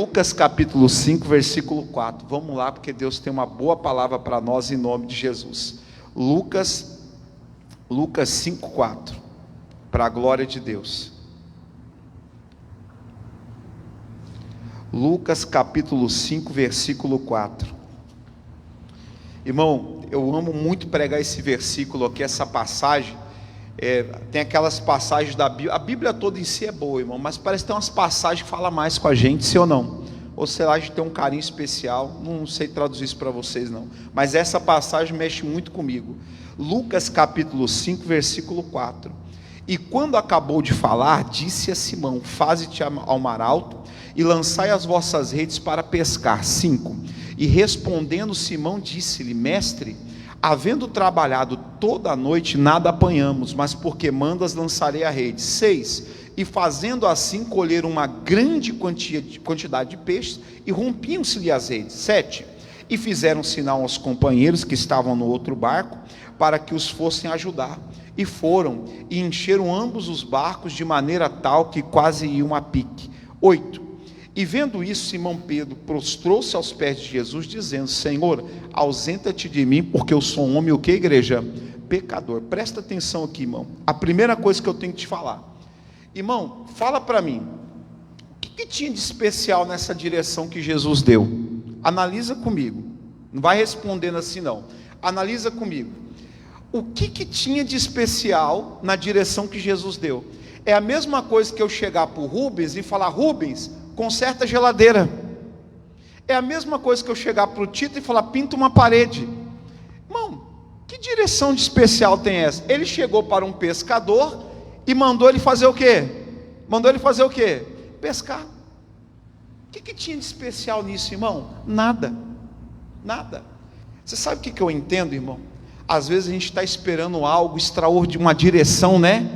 Lucas capítulo 5, versículo 4. Vamos lá, porque Deus tem uma boa palavra para nós em nome de Jesus. Lucas 5, 4. Para a glória de Deus. Lucas capítulo 5, versículo 4. Irmão, eu amo muito pregar esse versículo aqui, essa passagem. Tem aquelas passagens da Bíblia, a Bíblia toda em si é boa, irmão, mas parece que tem umas passagens que falam mais com a gente, sim ou não? Ou sei lá, a gente tem um carinho especial, não sei traduzir isso para vocês não, mas essa passagem mexe muito comigo. Lucas capítulo 5, versículo 4. E quando acabou de falar, disse a Simão: faze-te ao mar alto e lançai as vossas redes para pescar. 5. E respondendo Simão disse-lhe: mestre, havendo trabalhado toda a noite, nada apanhamos, mas porque mandas, lançarei a rede. 6. E fazendo assim, colheram uma grande quantidade de peixes, e rompiam-se-lhe as redes. 7. E fizeram sinal aos companheiros que estavam no outro barco, para que os fossem ajudar. E foram, e encheram ambos os barcos, de maneira tal que quase iam a pique. 8. E vendo isso, Simão Pedro prostrou-se aos pés de Jesus, dizendo: Senhor, ausenta-te de mim, porque eu sou um homem, o que, igreja? Pecador. Presta atenção aqui, irmão. A primeira coisa que eu tenho que te falar, irmão, fala para mim, o que tinha de especial nessa direção que Jesus deu? Analisa comigo, não vai respondendo assim não, analisa comigo. O que tinha de especial na direção que Jesus deu? É a mesma coisa que eu chegar para o Rubens e falar: Rubens, conserta a geladeira. É a mesma coisa que eu chegar para o Tito e falar: pinta uma parede. Irmão, que direção de especial tem essa? Ele chegou para um pescador e mandou ele fazer o quê? Pescar. O que tinha de especial nisso, irmão? Nada. Você sabe o que eu entendo, irmão? Às vezes a gente está esperando algo extraordinário, uma direção, né?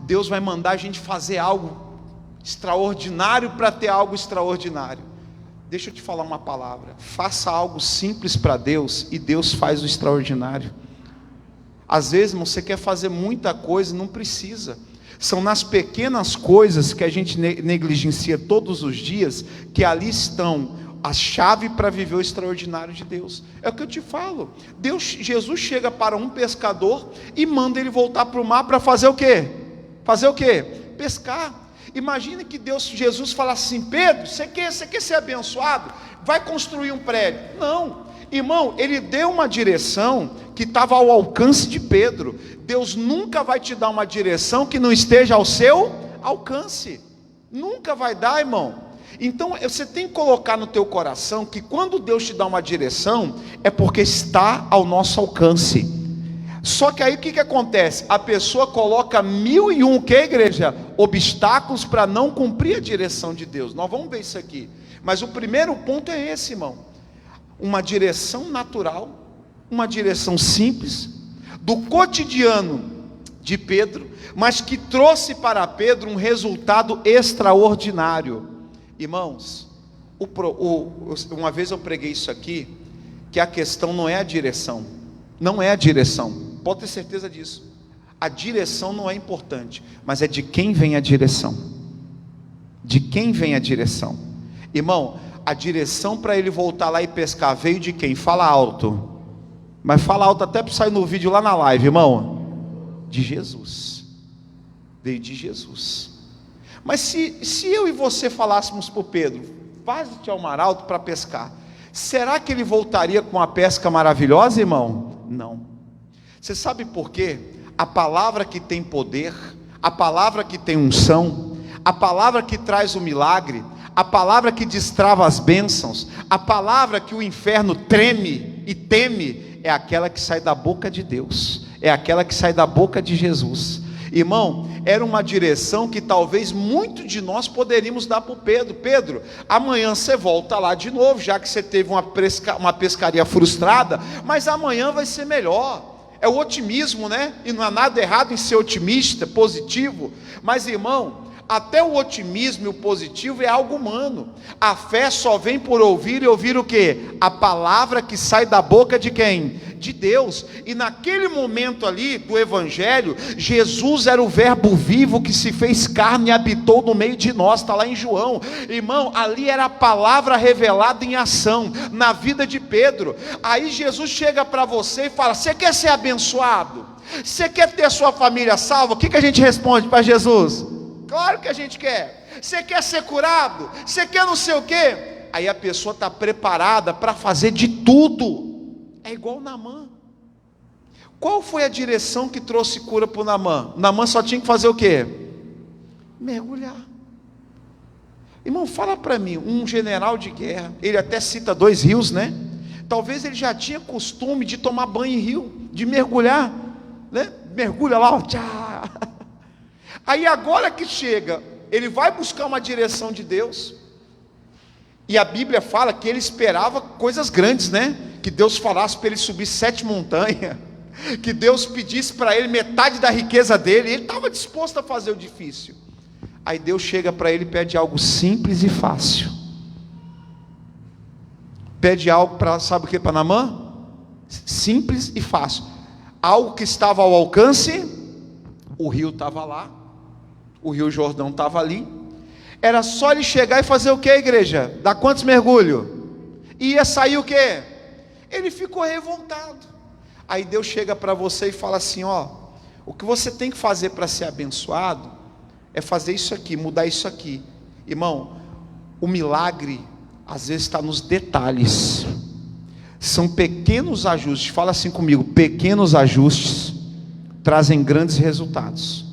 Deus vai mandar a gente fazer algo extraordinário para ter algo extraordinário. Deixa eu te falar uma palavra: faça algo simples para Deus e Deus faz o extraordinário. Às vezes, irmão, você quer fazer muita coisa e não precisa. São nas pequenas coisas que a gente negligencia todos os dias, que ali estão a chave para viver o extraordinário de Deus. É o que eu te falo. Jesus chega para um pescador e manda ele voltar para o mar para fazer o quê? Pescar. Imagine que Jesus falasse assim: Pedro, você quer ser abençoado? Vai construir um prédio. Não, irmão, ele deu uma direção que estava ao alcance de Pedro. Deus nunca vai te dar uma direção que não esteja ao seu alcance. Nunca vai dar, irmão. Então você tem que colocar no teu coração que quando Deus te dá uma direção, é porque está ao nosso alcance. Só que aí o que acontece? A pessoa coloca 1001, que igreja? Obstáculos para não cumprir a direção de Deus. Nós vamos ver isso aqui. Mas o primeiro ponto é esse, irmão. Uma direção natural, uma direção simples, do cotidiano de Pedro, mas que trouxe para Pedro um resultado extraordinário. Irmãos, uma vez eu preguei isso aqui, que a questão não é a direção. Não é a direção, pode ter certeza disso. A direção não é importante, mas é de quem vem a direção. De quem vem a direção. Irmão, a direção para ele voltar lá e pescar veio de quem? Fala alto. Mas fala alto até para sair no vídeo lá na live, irmão. De Jesus. Veio de Jesus. Mas se eu e você falássemos para o Pedro: faze-te ao mar alto para pescar, será que ele voltaria com uma pesca maravilhosa, irmão? Não. Você sabe por quê? A palavra que tem poder, a palavra que tem unção, a palavra que traz o milagre, a palavra que destrava as bênçãos, a palavra que o inferno treme e teme, é aquela que sai da boca de Deus, é aquela que sai da boca de Jesus. Irmão, era uma direção que talvez muito de nós poderíamos dar para o Pedro. Pedro, amanhã você volta lá de novo, já que você teve uma pescaria frustrada, mas amanhã vai ser melhor. É o otimismo, né? E não há nada errado em ser otimista, positivo. Mas, irmão, até o otimismo e o positivo é algo humano. A fé só vem por ouvir, e ouvir o quê? A palavra que sai da boca de quem? de Deus. E naquele momento ali do Evangelho, Jesus era o verbo vivo que se fez carne e habitou no meio de nós, está lá em João. Irmão, ali era a palavra revelada em ação, na vida de Pedro. Aí Jesus chega para você e fala: você quer ser abençoado? Você quer ter sua família salva? O que a gente responde para Jesus? Claro que a gente quer. Você quer ser curado? Você quer não sei o quê? Aí a pessoa está preparada para fazer de tudo. É igual Naamã. Qual foi a direção que trouxe cura para o Naamã? Naamã só tinha que fazer o quê? Mergulhar. Irmão, fala para mim, um general de guerra, ele até cita 2 rios, né? Talvez ele já tinha costume de tomar banho em rio, de mergulhar, né? Mergulha lá, ó, tchá. Aí agora que chega, ele vai buscar uma direção de Deus, e a Bíblia fala que ele esperava coisas grandes, né? Que Deus falasse para ele subir 7 montanhas, que Deus pedisse para ele metade da riqueza dele, ele estava disposto a fazer o difícil. Aí Deus chega para ele e pede algo simples e fácil. Pede algo para, sabe o que, para Naamã? Simples e fácil. Algo que estava ao alcance, o rio estava lá, o rio Jordão estava ali, era só ele chegar e fazer o que, igreja? Dar quantos mergulhos? Ia sair o que? Ele ficou revoltado. Aí Deus chega para você e fala assim: ó, o que você tem que fazer para ser abençoado é fazer isso aqui, mudar isso aqui. Irmão, o milagre às vezes está nos detalhes. São pequenos ajustes. Fala assim comigo: pequenos ajustes trazem grandes resultados.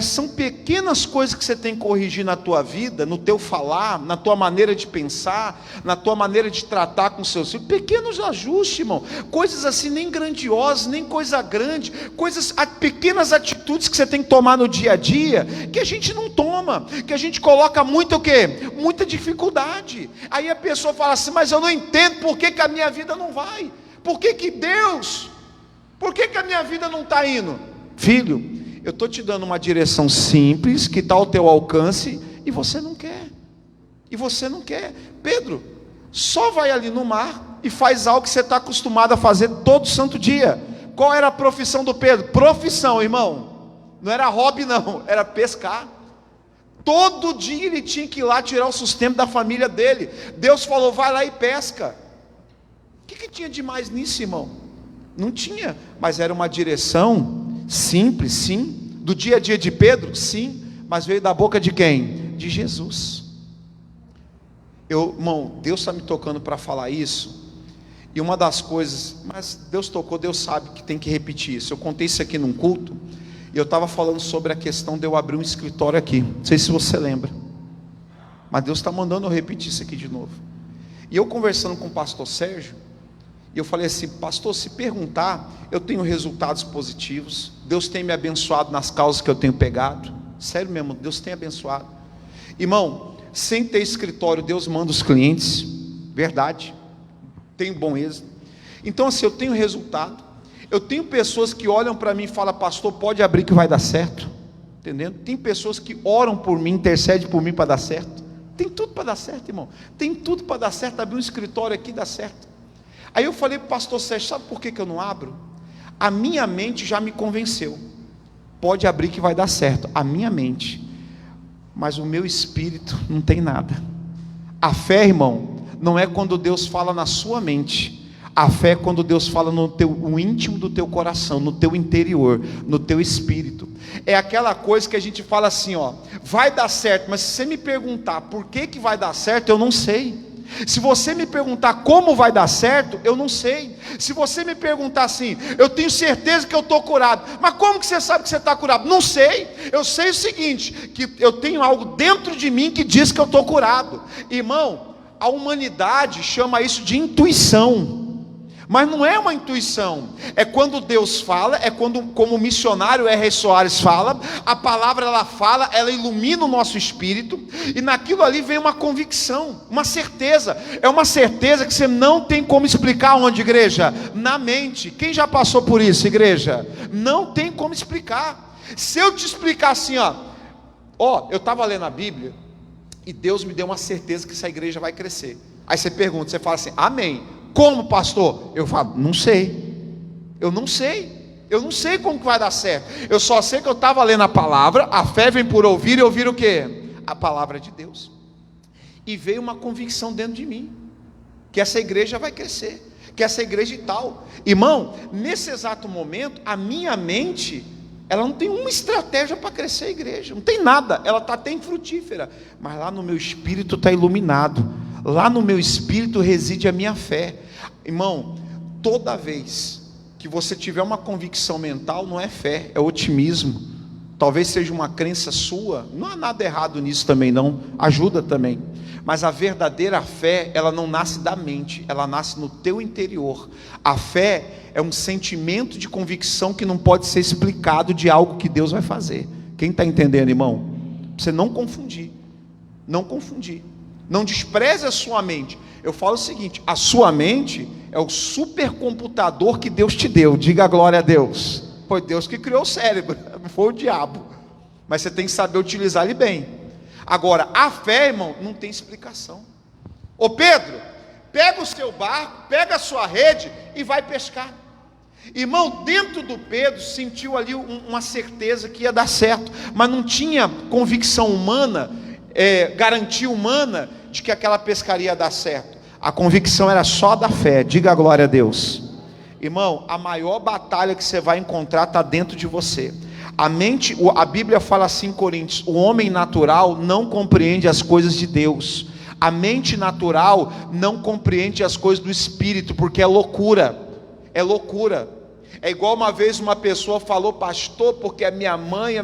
São pequenas coisas que você tem que corrigir na tua vida, no teu falar, na tua maneira de pensar, na tua maneira de tratar com seus filhos. Pequenos ajustes, irmão. Coisas assim, nem grandiosas, nem coisa grande. Pequenas atitudes que você tem que tomar no dia a dia, que a gente não toma, que a gente coloca muito o quê? Muita dificuldade. Aí a pessoa fala assim: mas eu não entendo por que a minha vida não vai. Por que Deus? Por que a minha vida não está indo? Filho, eu estou te dando uma direção simples, que está ao teu alcance, e você não quer. E você não quer. Pedro, só vai ali no mar e faz algo que você está acostumado a fazer todo santo dia. Qual era a profissão do Pedro? Profissão, irmão. Não era hobby não, era pescar. Todo dia ele tinha que ir lá tirar o sustento da família dele. Deus falou: vai lá e pesca. O que tinha de mais nisso, irmão? Não tinha, mas era uma direção simples, sim. Do dia a dia de Pedro, sim. Mas veio da boca de quem? De Jesus. Irmão, Deus está me tocando para falar isso. E uma das coisas, mas Deus tocou, Deus sabe que tem que repetir isso. Eu contei isso aqui num culto, e eu estava falando sobre a questão de eu abrir um escritório aqui. Não sei se você lembra, mas Deus está mandando eu repetir isso aqui de novo. E eu conversando com o pastor Sérgio, e eu falei assim: pastor, se perguntar, eu tenho resultados positivos, Deus tem me abençoado nas causas que eu tenho pegado. Sério mesmo, Deus tem abençoado. Irmão, sem ter escritório, Deus manda os clientes, verdade, tem bom êxito. Então assim, eu tenho resultado, eu tenho pessoas que olham para mim e falam: pastor, pode abrir que vai dar certo, entendendo? Tem pessoas que oram por mim, intercedem por mim para dar certo. Tem tudo para dar certo, irmão, tem tudo para dar certo. Abrir um escritório aqui dá certo. Aí eu falei para o pastor Sérgio: sabe por que eu não abro? A minha mente já me convenceu, pode abrir que vai dar certo, a minha mente, mas o meu espírito não tem nada. A fé, irmão, não é quando Deus fala na sua mente. A fé é quando Deus fala no íntimo do teu coração, no teu interior, no teu espírito. É aquela coisa que a gente fala assim, ó, vai dar certo, mas se você me perguntar por que vai dar certo, eu não sei. Se você me perguntar como vai dar certo, eu não sei. Se você me perguntar assim: eu tenho certeza que eu estou curado, mas como que você sabe que você está curado? Não sei. Eu sei o seguinte, que eu tenho algo dentro de mim que diz que eu estou curado. Irmão, a humanidade chama isso de intuição, mas não é uma intuição. É quando Deus fala, é quando, como o missionário R. Soares fala, a palavra ela fala, ela ilumina o nosso espírito, e naquilo ali vem uma convicção, uma certeza. É uma certeza que você não tem como explicar. Onde, igreja? Na mente. Quem já passou por isso, igreja? Não tem como explicar. Se eu te explicar assim, ó, eu estava lendo a Bíblia, e Deus me deu uma certeza que essa igreja vai crescer. Aí você pergunta, você fala assim: amém. Como, pastor? Eu falo: não sei. Eu não sei como que vai dar certo. Eu só sei que eu estava lendo a palavra. A fé vem por ouvir, e ouvir o quê? A palavra de Deus. E veio uma convicção dentro de mim, que essa igreja vai crescer, que essa igreja e tal. Irmão, nesse exato momento, a minha mente, ela não tem uma estratégia para crescer a igreja, não tem nada, ela está até infrutífera, mas lá no meu espírito está iluminado, lá no meu espírito reside a minha fé. Irmão, toda vez que você tiver uma convicção mental, não é fé, é otimismo. Talvez seja uma crença sua, não há nada errado nisso também não, ajuda também. Mas a verdadeira fé, ela não nasce da mente, ela nasce no teu interior. A fé é um sentimento de convicção que não pode ser explicado de algo que Deus vai fazer. Quem está entendendo, irmão? Você não confundir, não despreze a sua mente. Eu falo o seguinte, a sua mente é o supercomputador que Deus te deu, diga glória a Deus. Foi Deus que criou o cérebro, não foi o diabo, mas você tem que saber utilizar ele bem. Agora, a fé, irmão, não tem explicação. Ô Pedro, pega o seu barco, pega a sua rede e vai pescar. Irmão, dentro do Pedro sentiu ali uma certeza que ia dar certo, mas não tinha convicção humana, garantia humana de que aquela pescaria ia dar certo. A convicção era só da fé, diga a glória a Deus. Irmão, a maior batalha que você vai encontrar está dentro de você. A Bíblia fala assim em Coríntios: o homem natural não compreende as coisas de Deus. A mente natural não compreende as coisas do Espírito, porque é loucura. É igual uma vez uma pessoa falou: pastor, porque a minha mãe,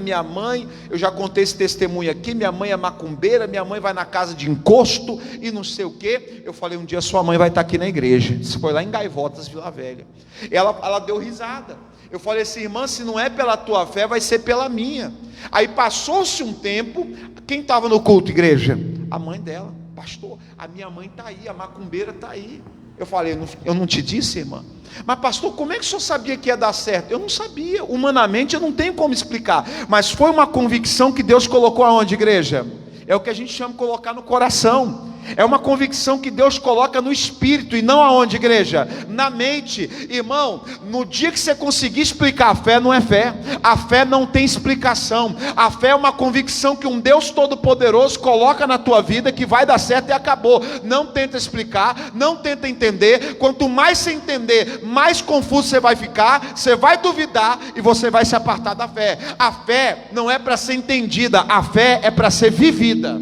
eu já contei esse testemunho aqui, minha mãe é macumbeira, minha mãe vai na casa de encosto e não sei o que. Eu falei: um dia sua mãe vai estar aqui na igreja. Isso foi lá em Gaivotas, Vila Velha. Ela deu risada. Eu falei assim: irmã, se não é pela tua fé, vai ser pela minha. Aí passou-se um tempo, quem estava no culto, igreja? A mãe dela: pastor, a minha mãe está aí, a macumbeira está aí. Eu falei: eu não te disse, irmã? Mas pastor, como é que o senhor sabia que ia dar certo? Eu não sabia, humanamente eu não tenho como explicar, mas foi uma convicção que Deus colocou aonde, igreja? É o que a gente chama de colocar no coração. É uma convicção que Deus coloca no espírito e não aonde, igreja? Na mente. Irmão, no dia que você conseguir explicar a fé, não é fé. A fé não tem explicação. A fé é uma convicção que um Deus Todo-Poderoso coloca na tua vida, que vai dar certo e acabou. Não tenta explicar, não tenta entender. Quanto mais você entender, mais confuso você vai ficar, você vai duvidar e você vai se apartar da fé. A fé não é para ser entendida, a fé é para ser vivida.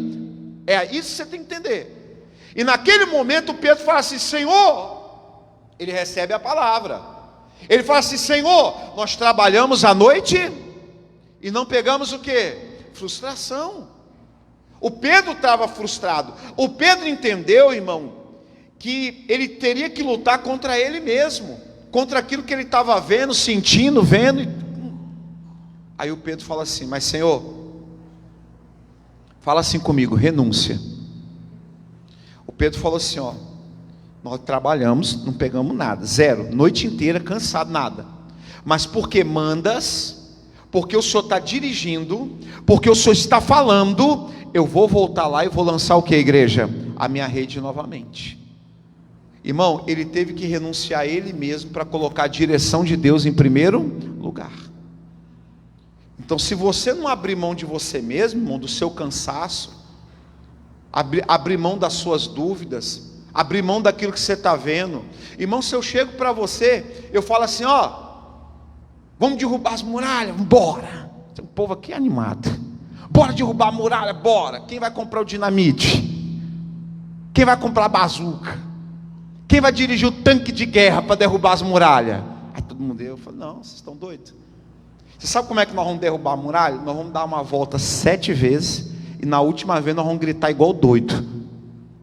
É isso que você tem que entender. E naquele momento Pedro fala assim: Senhor, ele recebe a palavra. Ele fala assim: Senhor, nós trabalhamos à noite e não pegamos o quê? Frustração. O Pedro estava frustrado. O Pedro entendeu, irmão, que ele teria que lutar contra ele mesmo, contra aquilo que ele estava vendo, sentindo, vendo. Aí o Pedro fala assim: mas Senhor, fala assim comigo, renúncia. O Pedro falou assim: ó, nós trabalhamos, não pegamos nada, zero, noite inteira, cansado, nada. Mas porque mandas, porque o Senhor está dirigindo, porque o Senhor está falando, eu vou voltar lá e vou lançar o que, igreja? A minha rede novamente. Irmão, ele teve que renunciar a ele mesmo para colocar a direção de Deus em primeiro lugar. Então, se você não abrir mão de você mesmo, irmão, do seu cansaço, abrir mão das suas dúvidas, abrir mão daquilo que você está vendo, irmão, se eu chego para você, eu falo assim: ó, vamos derrubar as muralhas, bora. O povo aqui é animado. Bora derrubar a muralha, bora. Quem vai comprar o dinamite? Quem vai comprar a bazuca? Quem vai dirigir o tanque de guerra para derrubar as muralhas? Aí todo mundo, eu falo: não, vocês estão doidos. Você sabe como é que nós vamos derrubar a muralha? Nós vamos dar uma volta 7 vezes, e na última vez nós vamos gritar igual doido.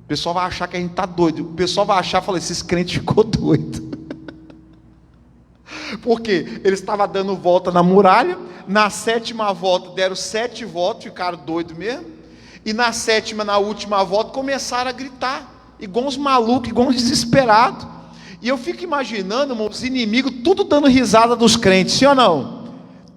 O pessoal vai achar que a gente está doido. O pessoal vai achar, fala, esses crentes ficou doido. Porque eles estavam dando volta na muralha, na 7ª volta deram 7 voltas, ficaram doidos mesmo, e na 7ª, na última volta, começaram a gritar, igual uns malucos, igual uns desesperados. E eu fico imaginando, irmão, os inimigos tudo dando risada dos crentes, sim ou não?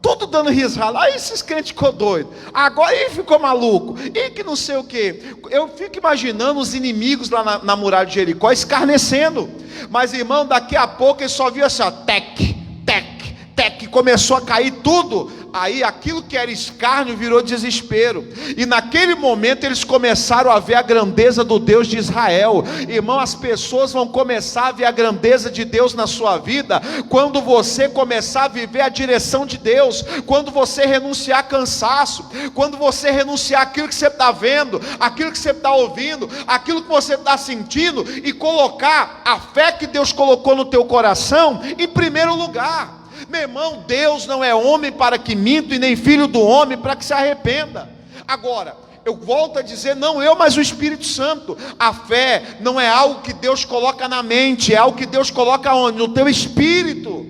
Tudo dando risada. Aí esses crentes ficou doido. Agora ele ficou maluco. E que não sei o que. Eu fico imaginando os inimigos lá na muralha de Jericó escarnecendo. Mas irmão, daqui a pouco ele só viu assim, ó, tec, começou a cair tudo, aí aquilo que era escárnio virou desespero, e naquele momento eles começaram a ver a grandeza do Deus de Israel. Irmão, as pessoas vão começar a ver a grandeza de Deus na sua vida, quando você começar a viver a direção de Deus, quando você renunciar a cansaço, quando você renunciar aquilo que você está vendo, aquilo que você está ouvindo, aquilo que você está sentindo, e colocar a fé que Deus colocou no teu coração em primeiro lugar. Meu irmão, Deus não é homem para que minta, e nem filho do homem para que se arrependa. Agora, eu volto a dizer, não eu, mas o Espírito Santo. A fé não é algo que Deus coloca na mente, é algo que Deus coloca onde? No teu espírito.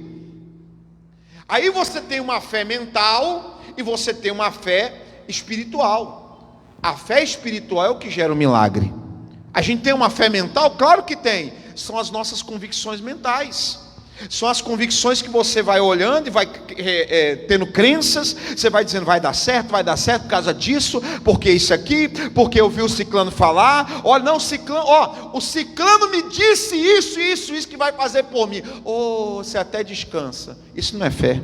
Aí você tem uma fé mental e você tem uma fé espiritual. A fé espiritual é o que gera o milagre. A gente tem uma fé mental? Claro que tem. São as nossas convicções mentais. São as convicções que você vai olhando e vai tendo crenças. Você vai dizendo, vai dar certo por causa disso, porque isso aqui, porque eu vi o ciclano falar. Olha, não, ciclano, ó, o ciclano me disse isso que vai fazer por mim. Você até descansa. Isso não é fé,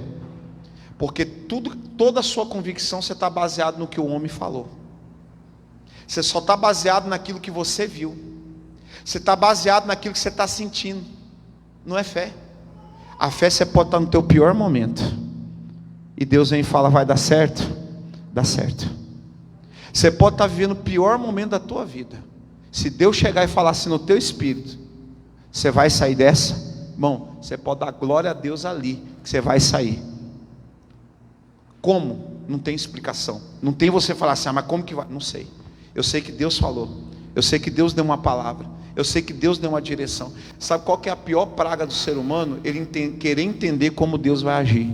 porque toda a sua convicção você está baseado no que o homem falou. Você só está baseado naquilo que você viu. Você está baseado naquilo que você está sentindo. Não é fé. A fé você pode estar no teu pior momento, e Deus vem e fala, vai dar certo, dá certo. Você pode estar vivendo o pior momento da tua vida. Se Deus chegar e falar assim no teu espírito, você vai sair dessa? Bom, você pode dar glória a Deus ali, que você vai sair. Como? Não tem explicação. Não tem você falar assim, mas como que vai? Não sei. Eu sei que Deus falou. Eu sei que Deus deu uma palavra. Eu sei que Deus deu uma direção. Sabe qual que é a pior praga do ser humano? Ele querer entender como Deus vai agir.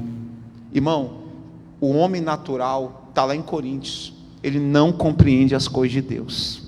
Irmão, o homem natural está lá em Coríntios. Ele não compreende as coisas de Deus.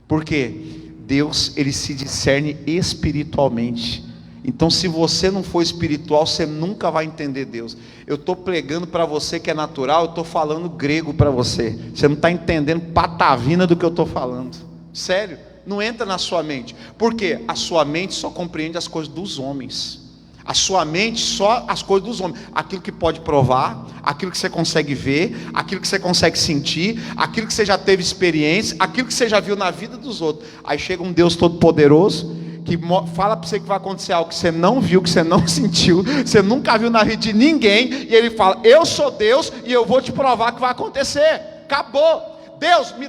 Por quê? Deus, ele se discerne espiritualmente. Então, se você não for espiritual, você nunca vai entender Deus. Eu estou pregando para você que é natural, eu estou falando grego para você. Você não está entendendo patavina do que eu estou falando. Sério. Não entra na sua mente. Por quê? A sua mente só compreende as coisas dos homens. A sua mente só as coisas dos homens. Aquilo que pode provar, aquilo que você consegue ver, aquilo que você consegue sentir, aquilo que você já teve experiência, aquilo que você já viu na vida dos outros. Aí chega um Deus todo-poderoso que fala para você que vai acontecer algo que você não viu, que você não sentiu, você nunca viu na vida de ninguém, e ele fala, eu sou Deus e eu vou te provar que vai acontecer. Acabou. Deus, me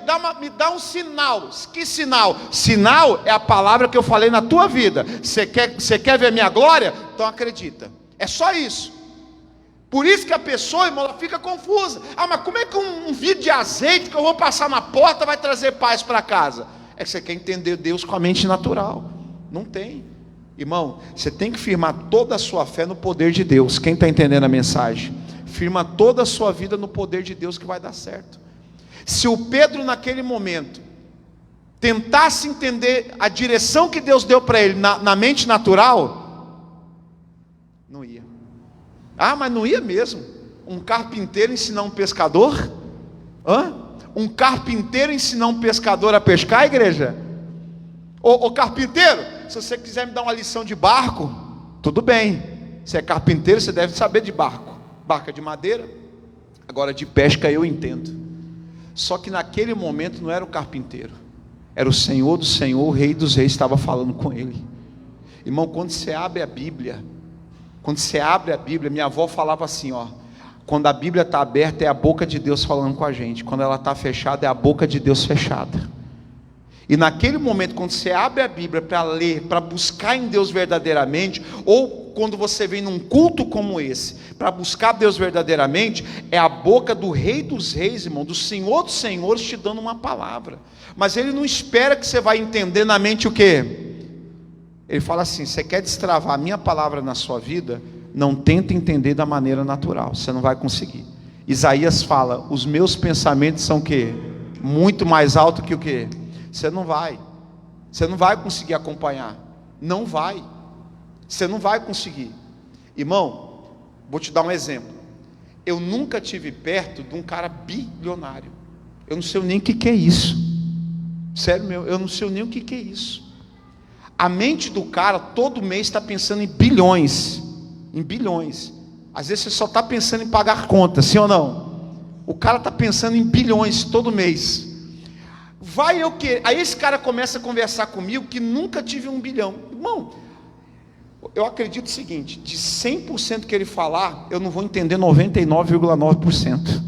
dá um sinal. Que sinal? Sinal é a palavra que eu falei na tua vida. Você quer ver minha glória? Então acredita. É só isso. Por isso que a pessoa, irmão, ela fica confusa. Mas como é que um vidro de azeite que eu vou passar na porta vai trazer paz para casa? É que você quer entender Deus com a mente natural. Não tem. Irmão, você tem que firmar toda a sua fé no poder de Deus. Quem está entendendo a mensagem? Firma toda a sua vida no poder de Deus, que vai dar certo. Se o Pedro naquele momento tentasse entender a direção que Deus deu para ele na mente natural, não ia. Mas não ia mesmo. Um carpinteiro ensinar um pescador? Um carpinteiro ensinar um pescador a pescar, igreja? Ô carpinteiro, se você quiser me dar uma lição de barco, tudo bem. Se é carpinteiro, você deve saber de barco. Barca de madeira. Agora de pesca eu entendo. Só que naquele momento não era o carpinteiro, era o Senhor do Senhor, o Rei dos Reis estava falando com ele. Irmão, quando você abre a Bíblia, minha avó falava assim, quando a Bíblia está aberta é a boca de Deus falando com a gente, quando ela está fechada é a boca de Deus fechada. E naquele momento, quando você abre a Bíblia para ler, para buscar em Deus verdadeiramente, ou quando você vem num culto como esse, para buscar Deus verdadeiramente, é a boca do Rei dos Reis, irmão, do Senhor dos Senhores te dando uma palavra. Mas Ele não espera que você vai entender na mente o quê? Ele fala assim, você quer destravar a minha palavra na sua vida? Não tenta entender da maneira natural, você não vai conseguir. Isaías fala, os meus pensamentos são o quê? Muito mais alto que o quê? Você não vai conseguir acompanhar, você não vai conseguir. Irmão, vou te dar um exemplo. Eu nunca tive perto de um cara bilionário. Eu não sei nem o que é isso. Sério meu, eu não sei nem o que é isso. A mente do cara todo mês está pensando em bilhões. Às vezes você só está pensando em pagar conta, sim ou não? O cara está pensando em bilhões todo mês. Vai eu que... Aí esse cara começa a conversar comigo que nunca tive 1 bilhão. Irmão, eu acredito o seguinte, de 100% que ele falar, eu não vou entender 99,9%.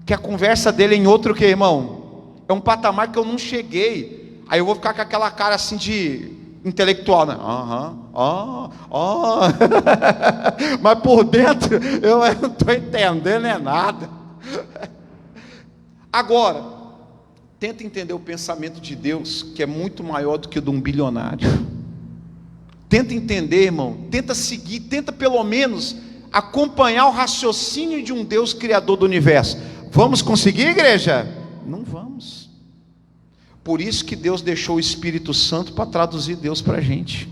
Que a conversa dele é em outro que, irmão? É um patamar que eu não cheguei. Aí eu vou ficar com aquela cara assim de intelectual, né? Mas por dentro eu não estou entendendo nada. Agora, tenta entender o pensamento de Deus, que é muito maior do que o de um bilionário. Tenta entender, irmão, tenta seguir, tenta pelo menos acompanhar o raciocínio de um Deus criador do universo. Vamos conseguir, igreja? Não vamos. Por isso que Deus deixou o Espírito Santo para traduzir Deus para a gente.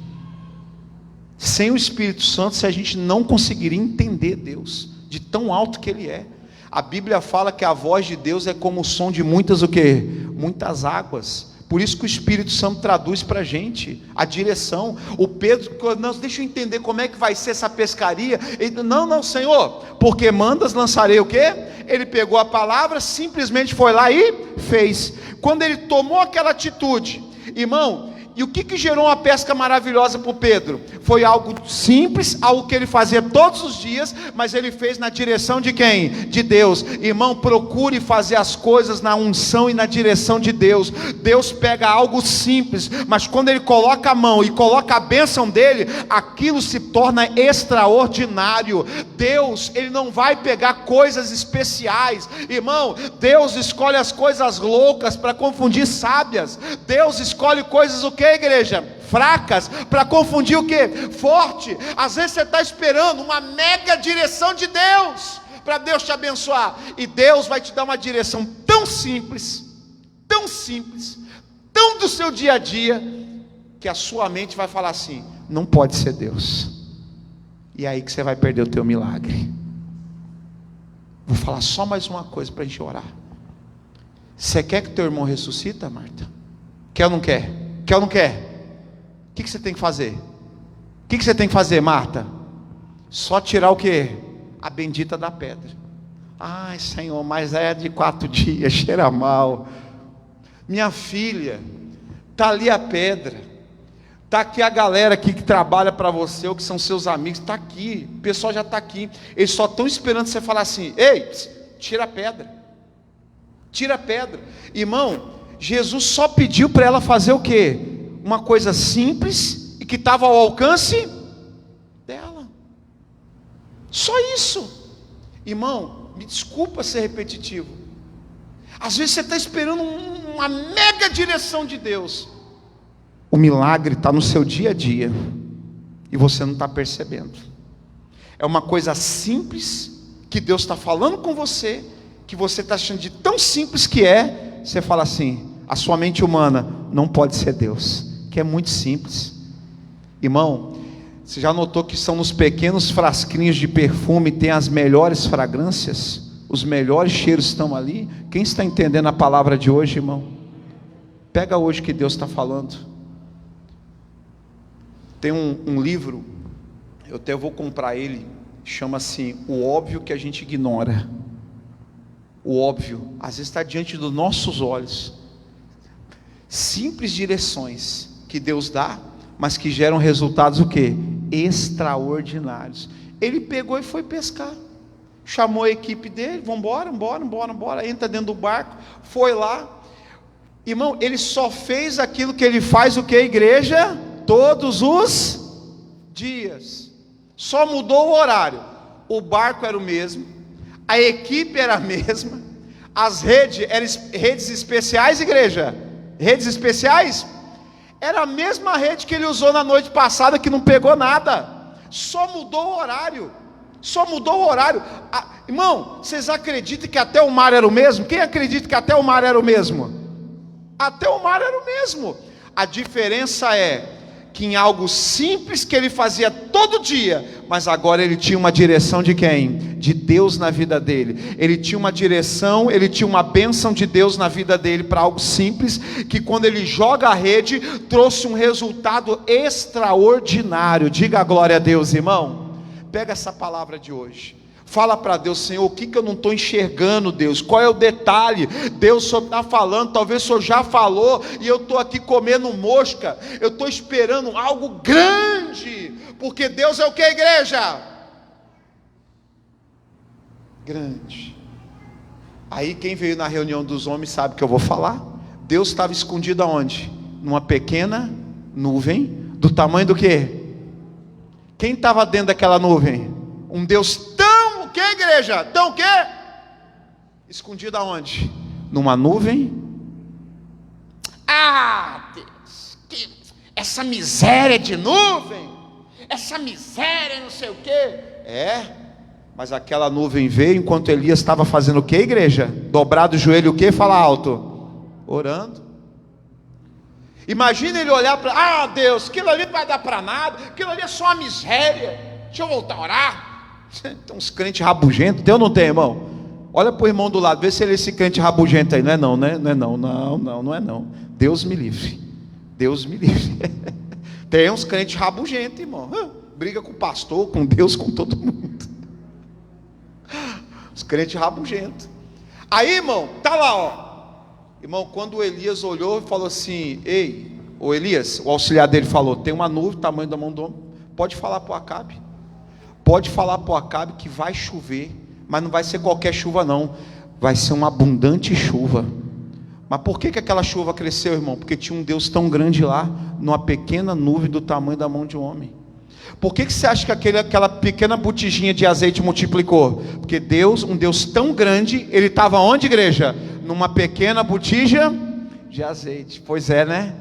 Sem o Espírito Santo, se a gente não conseguiria entender Deus, de tão alto que Ele é. A Bíblia fala que a voz de Deus é como o som de muitas o quê? Muitas águas. Por isso que o Espírito Santo traduz para a gente a direção. O Pedro, não, deixa eu entender como é que vai ser essa pescaria. Ele, não, Senhor, porque mandas lançarei o quê? Ele pegou a palavra, simplesmente foi lá e fez. Quando ele tomou aquela atitude, irmão, e o que gerou uma pesca maravilhosa para o Pedro? Foi algo simples, algo que ele fazia todos os dias, mas ele fez na direção de quem? De Deus. Irmão, procure fazer as coisas na unção e na direção de Deus. Deus pega algo simples, mas quando Ele coloca a mão e coloca a bênção dEle, aquilo se torna extraordinário. Deus, Ele não vai pegar coisas especiais, irmão. Deus escolhe as coisas loucas para confundir sábias. Deus escolhe coisas o que, igreja? Fracas, para confundir o que? Forte. Às vezes você está esperando uma mega direção de Deus, para Deus te abençoar, e Deus vai te dar uma direção tão simples, tão do seu dia a dia, que a sua mente vai falar assim: não pode ser Deus. E é aí que você vai perder o teu milagre. Vou falar só mais uma coisa para a gente orar. Você quer que teu irmão ressuscita, Marta? Quer ou não quer? Quer ou não quer? O que você tem que fazer? O que você tem que fazer, Marta? Só tirar o que? A bendita da pedra. Ai, Senhor, mas é de 4 dias, cheira mal. Minha filha, está ali a pedra. Está aqui a galera aqui que trabalha para você, ou que são seus amigos, está aqui, o pessoal já está aqui. Eles só estão esperando você falar assim: ei, tira a pedra. Tira a pedra. Irmão, Jesus só pediu para ela fazer o quê? Uma coisa simples e que estava ao alcance dela. Só isso. Irmão, me desculpa ser repetitivo. Às vezes você está esperando uma mega direção de Deus. O milagre está no seu dia a dia e você não está percebendo. É uma coisa simples que Deus está falando com você, que você está achando de tão simples que é. Você fala assim: a sua mente humana não pode ser Deus, que é muito simples. Irmão, você já notou que são nos pequenos frasquinhos de perfume tem as melhores fragrâncias? Os melhores cheiros estão ali. Quem está entendendo a palavra de hoje, irmão? Pega hoje que Deus está falando. Tem um livro, eu até vou comprar ele, chama-se O Óbvio que a gente ignora. O óbvio, às vezes está diante dos nossos olhos. Simples direções que Deus dá, mas que geram resultados o quê? Extraordinários. Ele pegou e foi pescar. Chamou a equipe dele: vamos embora. Entra dentro do barco, foi lá. Irmão, ele só fez aquilo que ele faz o que, igreja? Todos os dias. Só mudou o horário. O barco era o mesmo, a equipe era a mesma, as redes eram redes especiais, igreja. Redes especiais? Era a mesma rede que ele usou na noite passada, que não pegou nada. Só mudou o horário. Irmão, vocês acreditam que até o mar era o mesmo? Quem acredita que até o mar era o mesmo? Até o mar era o mesmo. A diferença é que em algo simples que ele fazia todo dia, mas agora ele tinha uma direção de quem? De Deus na vida dele. Ele tinha uma direção, ele tinha uma bênção de Deus na vida dele para algo simples, que quando ele joga a rede, trouxe um resultado extraordinário. Diga a glória a Deus, irmão. Pega essa palavra de hoje. Fala para Deus: Senhor, o que eu não estou enxergando, Deus? Qual é o detalhe? Deus, o Senhor está falando, talvez o Senhor já falou, e eu estou aqui comendo mosca. Eu estou esperando algo grande, porque Deus é o que, igreja? Grande. Aí quem veio na reunião dos homens sabe o que eu vou falar. Deus estava escondido aonde? Numa pequena nuvem, do tamanho do quê? Quem estava dentro daquela nuvem? Um Deus tão, o que, igreja? Tão o quê? Escondido aonde? Numa nuvem. Ah, Deus, essa miséria de nuvem, essa miséria não sei o quê. Mas aquela nuvem veio enquanto Elias estava fazendo o que, igreja? Dobrado o joelho, o que? Fala alto. Orando. Imagina ele olhar para, Deus, aquilo ali não vai dar para nada, aquilo ali é só uma miséria, deixa eu voltar a orar. Tem uns crentes rabugentos, tem ou não tem, irmão? Olha para o irmão do lado, vê se ele é esse crente rabugento aí. Não é não, né? Não é não. Deus me livre. Deus me livre. Tem uns crentes rabugentos, irmão. Briga com o pastor, com Deus, com todo mundo. Os crentes rabugentos. Aí, irmão, tá lá, ó. Irmão, quando o Elias olhou e falou assim: ei, o Elias, o auxiliar dele falou: tem uma nuvem, tamanho da mão do homem. Pode falar para o Acabe. Pode falar para o Acabe que vai chover, mas não vai ser qualquer chuva não. Vai ser uma abundante chuva. Mas por que aquela chuva cresceu, irmão? Porque tinha um Deus tão grande lá, numa pequena nuvem do tamanho da mão de um homem. Por que você acha que aquela pequena botijinha de azeite multiplicou? Porque Deus, um Deus tão grande, ele estava onde, igreja? Numa pequena botija de azeite. Pois é, né?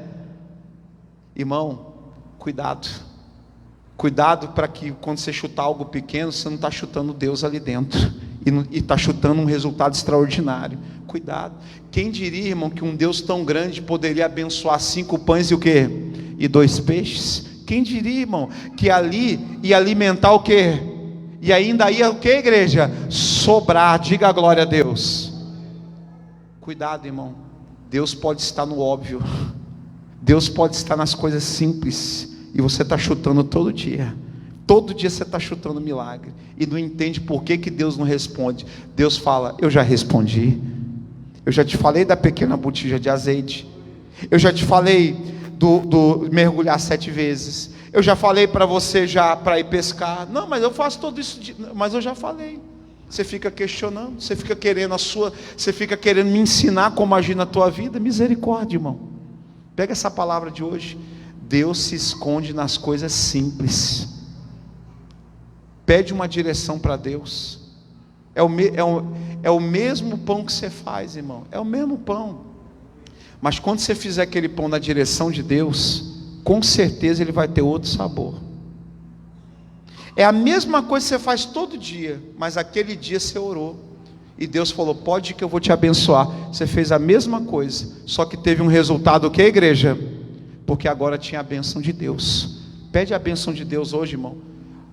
Irmão, cuidado. Cuidado para que quando você chutar algo pequeno, você não está chutando Deus ali dentro. E está chutando um resultado extraordinário. Cuidado. Quem diria, irmão, que um Deus tão grande poderia abençoar 5 pães e o quê? E 2 peixes? Quem diria, irmão, que ali ia alimentar o quê? E ainda ia o quê, igreja? Sobrar. Diga a glória a Deus. Cuidado, irmão. Deus pode estar no óbvio. Deus pode estar nas coisas simples. E você está chutando todo dia. Todo dia você está chutando milagre. E não entende por que Deus não responde. Deus fala: eu já respondi. Eu já te falei da pequena botija de azeite. Eu já te falei do mergulhar 7 vezes. Eu já falei para você já para ir pescar. Não, mas eu faço tudo isso. Mas eu já falei. Você fica questionando, você fica querendo me ensinar como agir na tua vida. Misericórdia, irmão. Pega essa palavra de hoje. Deus se esconde nas coisas simples. Pede uma direção para Deus. É o mesmo pão que você faz, irmão. É o mesmo pão. Mas quando você fizer aquele pão na direção de Deus, com certeza ele vai ter outro sabor. É a mesma coisa que você faz todo dia, mas aquele dia você orou e Deus falou: pode ir que eu vou te abençoar. Você fez a mesma coisa, só que teve um resultado, o que, igreja? Porque agora tinha a bênção de Deus. Pede a bênção de Deus hoje, irmão.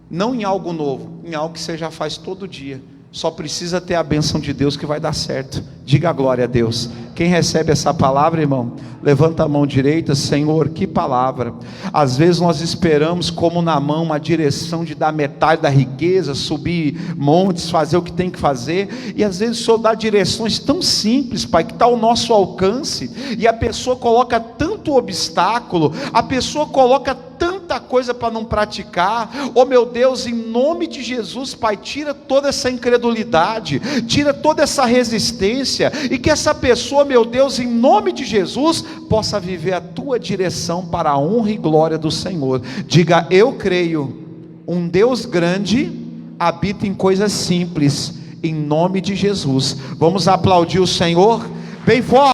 Não em algo novo, em algo que você já faz todo dia. Só precisa ter a bênção de Deus que vai dar certo. Diga a glória a Deus. Quem recebe essa palavra, irmão, levanta a mão direita. Senhor, que palavra. Às vezes nós esperamos como na mão uma direção de dar metade da riqueza, subir montes, fazer o que tem que fazer. E às vezes o Senhor dá direções tão simples, Pai, que está ao nosso alcance. E a pessoa coloca tanto obstáculo, a pessoa coloca tanta coisa para não praticar. Oh meu Deus, em nome de Jesus, Pai, tira toda essa incredulidade, tira toda essa resistência, e que essa pessoa, meu Deus, em nome de Jesus, possa viver a tua direção para a honra e glória do Senhor. Diga: eu creio, um Deus grande habita em coisas simples, em nome de Jesus. Vamos aplaudir o Senhor bem forte.